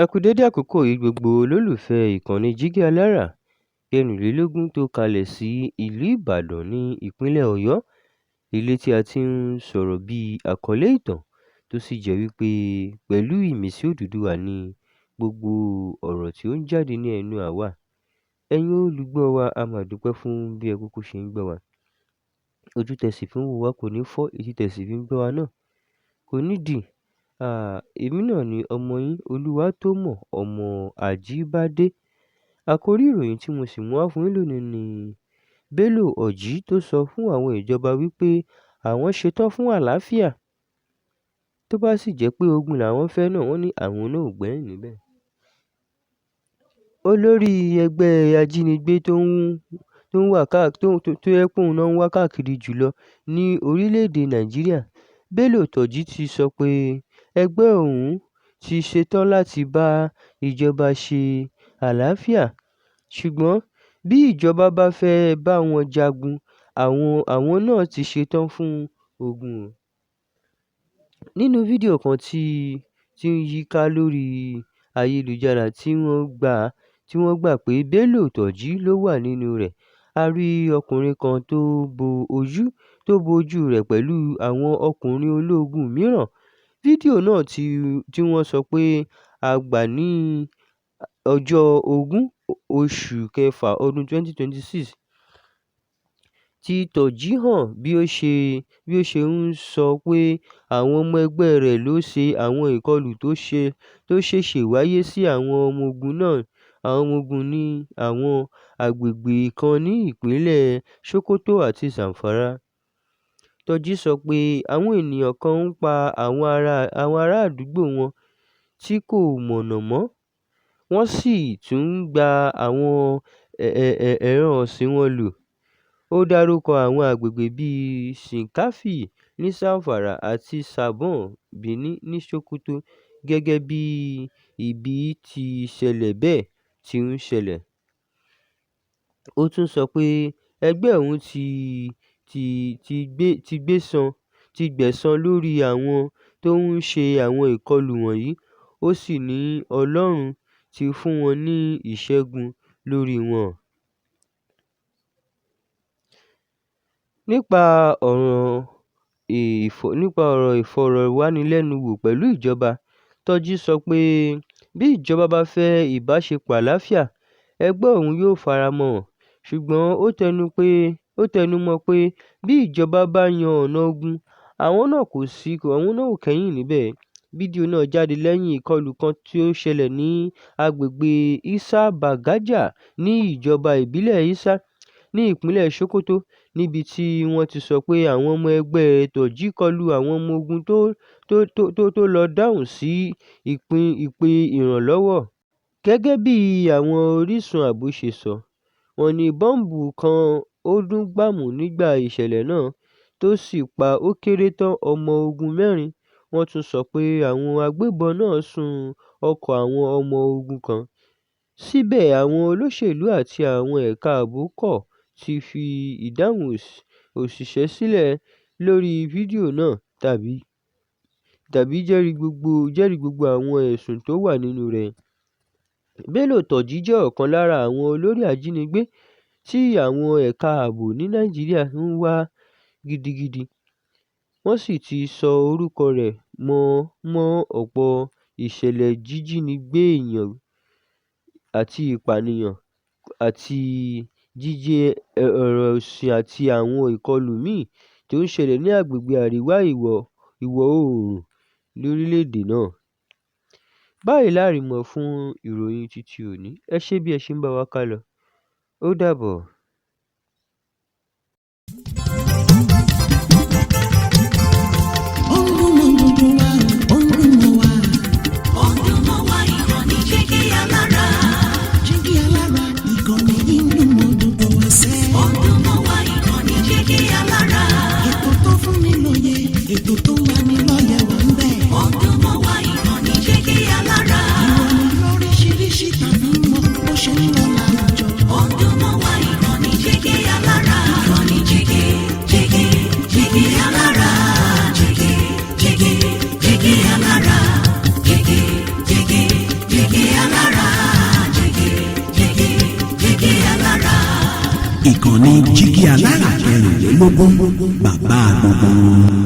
Ẹ kú dédé àkókò yìí gbogbo olólùfẹ́ ìkànnì Jígí Alára kẹrìnlélógún tó kalẹ̀ sí ìlú Ìbàdàn ní ìpínlẹ̀ Ọ̀yọ́, ilé tí a ti ń sọ̀rọ̀ bí àkọlé ìtàn tó sì jẹ́ wípé pẹ̀lú ìmísí Odùduwà ni gbogbo ọ̀rọ̀ tí ó ń jáde ní ẹnu àwa. Ẹ̀yin olùgbọ́ wa, a máa dúpẹ́ fún bí ẹ kúkú ṣe ń gbọ́ wa. Ojú tẹ̀sí fi ń wò wá kò ní fọ́, etí tẹ̀sí fi ń gbọ́ wa náà kò ní dì. Èmi náà ni ọmọ yín Olúwatómọ̀ ọmọ Àjíbádé. Àkórí ìròyìn tí mo sì mú wá fún yín lónìí ni Bello Orji tó sọ fún àwọn ìjọba wípé àwọn ṣetán fún àlàáfíà. Tó bá sì jẹ́ pé ogun làwọn fẹ́ náà, wọ́n ní àwọn náà ò gbẹ́yìn níbẹ̀. Olórí ẹgbẹ́ ajínigbé tó yẹ pé òun náà ń wá káàkiri jùlọ ní orílẹ̀-èdè Nàìjíríà, Bello Orji ti sọ pé ẹgbẹ́ òun ti ṣetán láti bá ìjọba ṣe àlàáfíà, ṣùgbọ́n bí ìjọba bá fẹ́ bá wọn jagun, àwọn náà ti ṣetán fún ogun o. Nínú fídíò kan tí ń yíká lórí ayélujára tí wọ́n gbà pé Bello Orji ló wà nínú rẹ̀, a rí ọkùnrin kan tó bo ojú rẹ̀ pẹ̀lú àwọn ọkùnrin ológun mìíràn. Fídíò náà tí wọ́n sọ pé a gbà ní ọjọ́ 20 oṣù kẹfà ọdún 2026 tí Orji hàn bí ó ṣe ń sọ pé àwọn ọmọ ẹgbẹ́ rẹ̀ ló ṣe àwọn ìkọlù tó ṣèèṣì wáyé sí àwọn ọmọ ogun ní àwọn agbègbè kan ní ìpínlẹ̀ Sokoto àti Zamfara. Orji sọ pé àwọn ènìyàn kan ń pa àwọn ará àdúgbò wọn tí kò mọ̀nà mọ́, wọ́n sì tún ń gba àwọn ẹran ọ̀sìn wọn lò. Ó dárúkọ àwọn agbègbè bíi Shinkafi ní Zamfara àti Sabon Birni ní Sokoto gẹ́gẹ́ bí ibi tí ìṣẹ̀lẹ̀ bẹ́ẹ̀ ti ń ṣẹlẹ̀. Ó tún sọ pé ẹgbẹ́ òun ti gbẹ̀san lórí àwọn tó ń ṣe àwọn ìkọlù wọ̀nyí, ó sì ní Ọlọ́run ti fún wọn ní ìṣẹ́gun lórí wọn. Nípa ọ̀rọ̀ ìfọ̀rọ̀wánilẹ́nuwò pẹ̀lú ìjọba, Orji sọ pé bí ìjọba bá fẹ́ ìbáṣepọ̀ àlàáfíà, ẹgbẹ́ òun yóò faramọ́ ọn, ṣùgbọ́n ó tẹnu mọ́ pé bí ìjọba bá yan ọ̀nà ogun, àwọn náà ò kẹ́yìn níbẹ̀. Fídíò náà jáde lẹ́yìn ìkọlù kan tí ó ṣẹlẹ̀ ní agbègbè Isa Bagaja ní ìjọba ìbílẹ̀ Isa ní ìpínlẹ̀ Sokoto, níbi tí wọ́n ti sọ pé àwọn ọmọ ẹgbẹ́ Orji kọlu àwọn ọmọ ogun tó lọ dáhùn sí ìpè ìrànlọ́wọ́. Gẹ́gẹ́ bí àwọn orísun ààbò ṣe sọ, wọ́n ní bọ́ǹbù kan ó dún gbàmù nígbà ìṣẹ̀lẹ̀ náà tó sì pa ó kéré tán ọmọ ogun 4. Wọ́n tún sọ pé àwọn agbébọn náà sun ọkọ̀ àwọn ọmọ ogun kan. Síbẹ̀, àwọn olóṣèlú àti àwọn ẹ̀ka ààbò kọ̀ tí fi ìdáhùn òṣìṣẹ́ sílẹ̀ lórí fídíò náà tàbí jẹ́rìí gbogbo àwọn ẹ̀sùn tó wà nínú rẹ̀. Bello Orji jẹ́ ọ̀kan lára àwọn olórí ajínigbé tí àwọn ẹ̀ka ààbò ní Nàìjíríà ń wá gidigidi. Wọ́n sì ti sọ orúkọ rẹ̀ mọ́ ọ̀pọ̀ ìṣẹ̀lẹ̀ jíjínigbé èèyàn àti ìpànìyàn àti jíjí ẹran ọ̀sìn àti àwọn ìkọlù míì tó ń ṣẹlẹ̀ ní agbègbè àríwá ìwọ̀-oòrùn lórílẹ̀-èdè náà. Báyìí la rí mọ́ fún ìròyìn títí òní. Ẹ ṣé bí ẹ ṣe ń bá wa kálọ. Ó dàbọ̀. Ètò tó wà ní lọ́yẹ̀ wà ń bẹ̀. Ọdún mọ́ wá ìkànnì Jígí Alára. Ìròyìn lóríṣiríṣi tàbí mọ́ bó ṣe ń lọ láwùjọ. Ọdún mọ́ wá ìkànnì Jígí Alára. Ìkànnì Jígí Alára. Jígí Alára. Jígí ìkànnì Jígí Alára 16, bàbá gbogbo.